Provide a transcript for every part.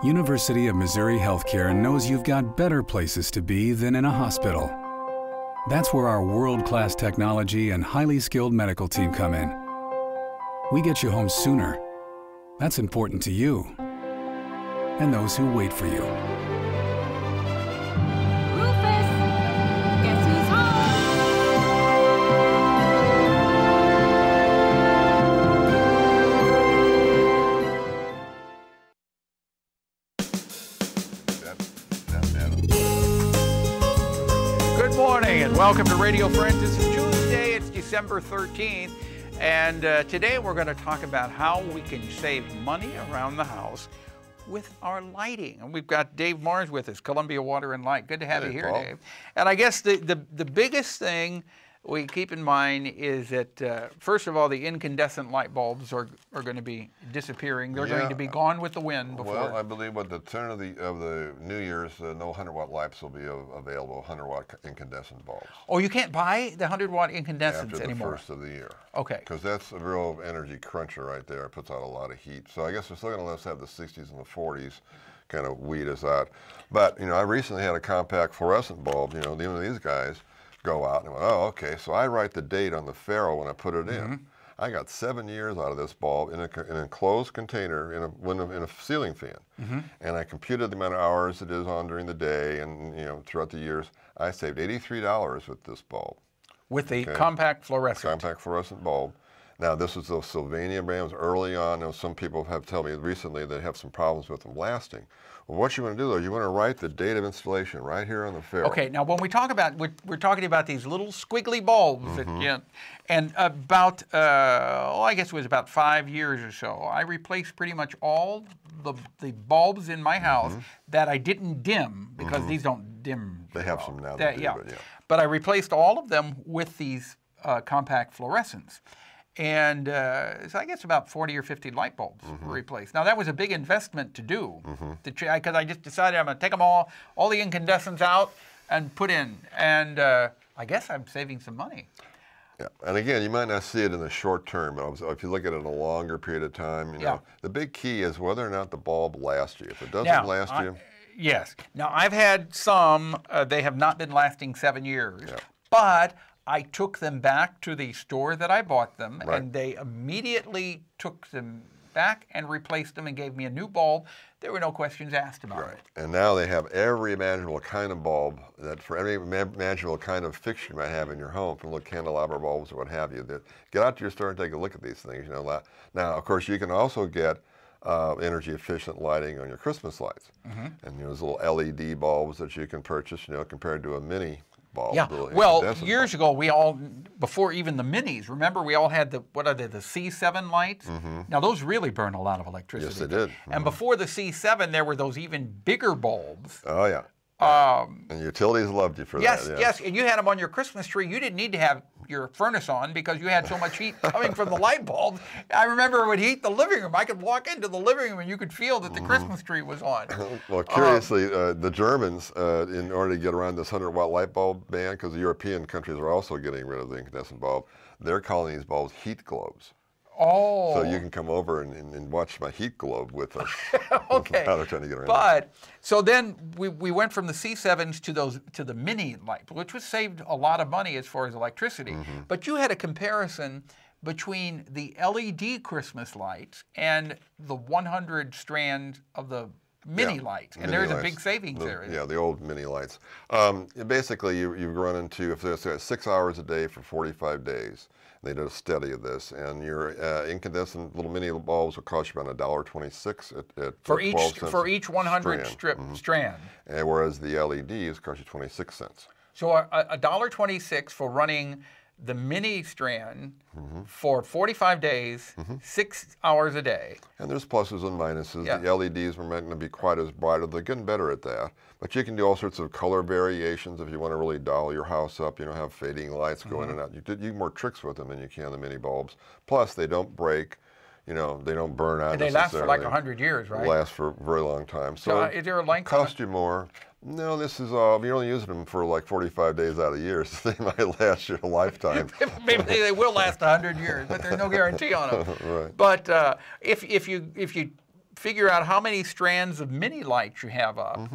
University of Missouri Healthcare knows you've got better places to be than in a hospital. That's where our world-class technology and highly skilled medical team come in. We get you home sooner. That's important to you and those who wait for you. Rufus, guess who's home? Good morning and welcome to Radio Friends. This is Tuesday, it's December 13th, and today we're going to talk about how we can save money around the house with our lighting. And we've got Dave Mars with us, Columbia Water and Light. Good to have you here, Paul. Dave. And I guess the biggest thing we keep in mind is that, first of all, the incandescent light bulbs are going to be disappearing. They're going to be gone with the wind before. Well, I believe with the turn of the New Year's, no 100-watt lights will be available, 100-watt incandescent bulbs. Oh, you can't buy the 100-watt incandescents after anymore? the first of the year. Okay. Because that's a real energy cruncher right there. It puts out a lot of heat. So I guess we're still going to let us have the 60s and the 40s kind of weed us out. But, I recently had a compact fluorescent bulb, even these guys go out and went, oh, okay, so I write the date on the ferrule when I put it in. I got 7 years out of this bulb in an enclosed container in a ceiling fan. And I computed the amount of hours it is on during the day and, throughout the years. I saved $83 with this bulb. With the compact fluorescent. Compact fluorescent bulb. Now, this is the Sylvania brand. Early on, some people have told me recently they have some problems with them lasting. Well, what you want to do, though, you want to write the date of installation right here on the ferrule. Okay, now when we talk about, we're talking about these little squiggly bulbs, and about, I guess it was about 5 years or so, I replaced pretty much all the bulbs in my house that I didn't dim, because these don't dim. They have some now that do, but yeah. But I replaced all of them with these compact fluorescents. And so I guess about 40 or 50 light bulbs were replaced. Now that was a big investment to do, because I just decided I'm going to take them all the incandescents out and put in. And I guess I'm saving some money. Yeah, and again, you might not see it in the short term, but if you look at it in a longer period of time, the big key is whether or not the bulb lasts you. If it doesn't last you. Yes. Now I've had some, they have not been lasting 7 years, but I took them back to the store that I bought them, and they immediately took them back and replaced them and gave me a new bulb. There were no questions asked about it. And now they have every imaginable kind of bulb, that for every imaginable kind of fixture you might have in your home, from little candelabra bulbs or what have you. Get out to your store and take a look at these things. Now, of course, you can also get energy efficient lighting on your Christmas lights. And there's little LED bulbs that you can purchase, compared to a mini bulb. Yeah, well, years ago, we all, before even the minis, remember we all had the C7 lights? Now those really burn a lot of electricity. Yes, they did. And before the C7, there were those even bigger bulbs. Oh, yeah. And utilities loved you for that. Yes, and you had them on your Christmas tree. You didn't need to have your furnace on because you had so much heat coming from the light bulbs. I remember it would heat the living room. I could walk into the living room and you could feel that the Christmas tree was on. Well, curiously, the Germans, in order to get around this 100-watt light bulb ban, because the European countries are also getting rid of the incandescent bulb, they're calling these bulbs heat globes. Oh. So you can come over and watch my heat globe with us. Okay. How they're trying to get around but so then we went from the C7s to the mini light, which was saved a lot of money as far as electricity. But you had a comparison between the LED Christmas lights and the 100 strand of the mini lights, and there's a big savings there. Yeah, the old mini lights. Basically, you run into, if there's 6 hours a day for 45 days, they did a study of this, and your incandescent little mini bulbs will cost you about $1.26 at for 12 cents for each 100 strand. And whereas the LEDs cost you 26 cents. So $1.26 for running the mini strand for 45 days, 6 hours a day. And there's pluses and minuses. The LEDs are not going to be quite as bright. They're getting better at that. But you can do all sorts of color variations if you want to really doll your house up, have fading lights go in and out. You do more tricks with them than you can the mini bulbs. Plus, they don't break. They don't burn out. And they last for like 100 years, right? They last for a very long time. So is there a length? Cost you more. No, this is you're only using them for like 45 days out of the year, so they might last you a lifetime. Maybe they will last 100 years, but there's no guarantee on them. Right. But if you figure out how many strands of mini lights you have up,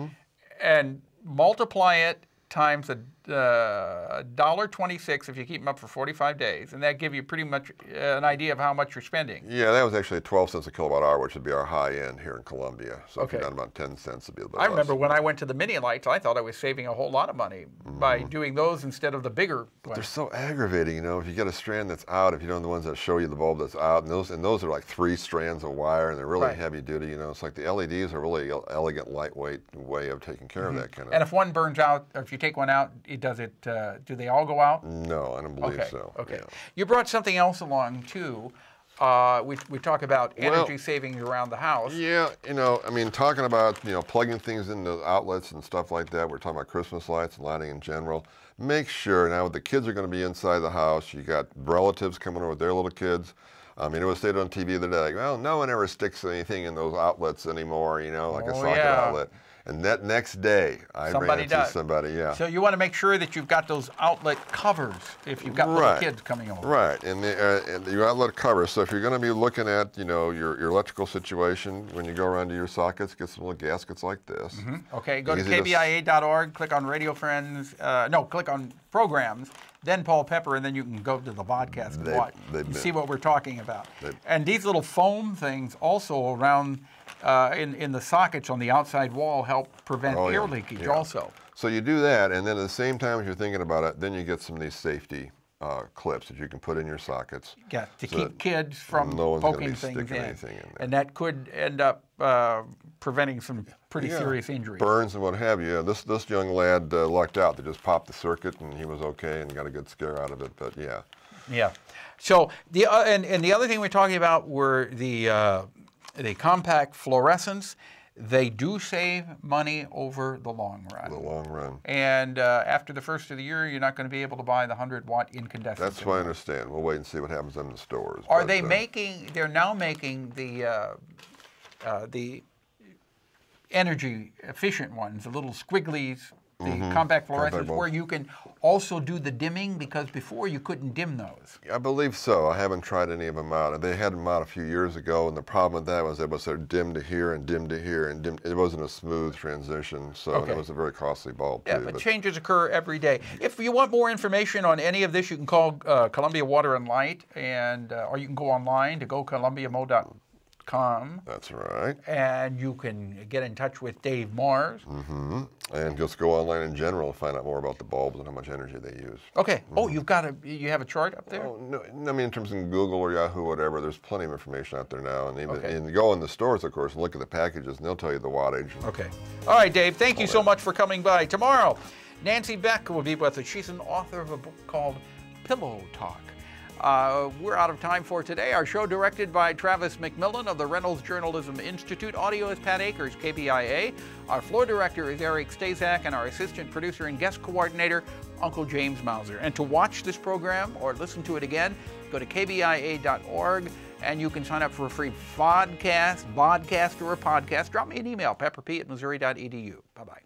and multiply it times $1.26 if you keep them up for 45 days, and that give you pretty much an idea of how much you're spending. Yeah, that was actually 12 cents a kilowatt hour, which would be our high end here in Columbia. So if you're down about 10 cents, it'd be a bit I remember less. when I went to the mini lights, I thought I was saving a whole lot of money by doing those instead of the bigger ones. They're so aggravating, you know. If you get a strand that's out, if you don't the ones that show you the bulb that's out, and those are like 3 strands of wire, and they're really heavy duty. You know, it's like the LEDs are really elegant, lightweight way of taking care of that kind of. And if one burns out, or if you take one out, do they all go out? No, I don't believe so. Okay. Yeah. You brought something else along too. We talk about energy savings around the house. Yeah, you know, I mean, talking about, you know, plugging things into outlets and stuff like that. We're talking about Christmas lights and lighting in general. Make sure now the kids are going to be inside the house. You got relatives coming over with their little kids. I mean, it was stated on TV the other day, like, well, no one ever sticks anything in those outlets anymore, you know, like a socket outlet. And that next day, I ran into somebody, So you want to make sure that you've got those outlet covers if you've got little kids coming over. Right, and your outlet covers. So if you're going to be looking at, you know, your electrical situation, when you go around to your sockets, get some little gaskets like this. Okay, go to kbia.org, click on Radio Friends, click on Programs, then Paul Pepper, and then you can go to the podcast and watch and see what we're talking about. And these little foam things also around in the sockets on the outside wall help prevent air leakage also. So you do that, and then at the same time as you're thinking about it, then you get some of these safety clips that you can put in your sockets. Yeah, to keep kids from poking things in. And that could end up preventing some pretty serious injuries. Burns and what have you. This young lad lucked out. They just popped the circuit, and he was okay and got a good scare out of it, but yeah. Yeah. So the other thing we're talking about were the compact fluorescents. They do save money over the long run. The long run. And after the first of the year, you're not going to be able to buy the 100-watt incandescent. That's what I understand. We'll wait and see what happens in the stores. Are they making? They're now making the energy efficient ones, the little squigglies, the compact fluorescents, where you can also do the dimming, because before you couldn't dim those. I believe so. I haven't tried any of them out. They had them out a few years ago, and the problem with that was it was sort of dim to here and dim to here, and it wasn't a smooth transition, so it was a very costly bulb too. Yeah, but changes occur every day. If you want more information on any of this, you can call Columbia Water and Light, and or you can go online to gocolumbiamo.com. That's right. And you can get in touch with Dave Mars. And just go online in general and find out more about the bulbs and how much energy they use. Okay. Oh, you have a chart up there? Oh, no, I mean, in terms of Google or Yahoo, whatever, there's plenty of information out there now. And even and go in the stores, of course, and look at the packages, and they'll tell you the wattage. Okay. All right, Dave. Thank you so much for coming by. Tomorrow, Nancy Beck will be with us. She's an author of a book called Pillow Talk. We're out of time for today. Our show directed by Travis McMillen of the Reynolds Journalism Institute. Audio is Pat Akers, KBIA. Our floor director is Eric Staszczak, and our assistant producer and guest coordinator, Uncle James Mauser. And to watch this program or listen to it again, go to kbia.org, and you can sign up for a free vodcast or a podcast. Drop me an email, pepperp@missouri.edu. Bye-bye.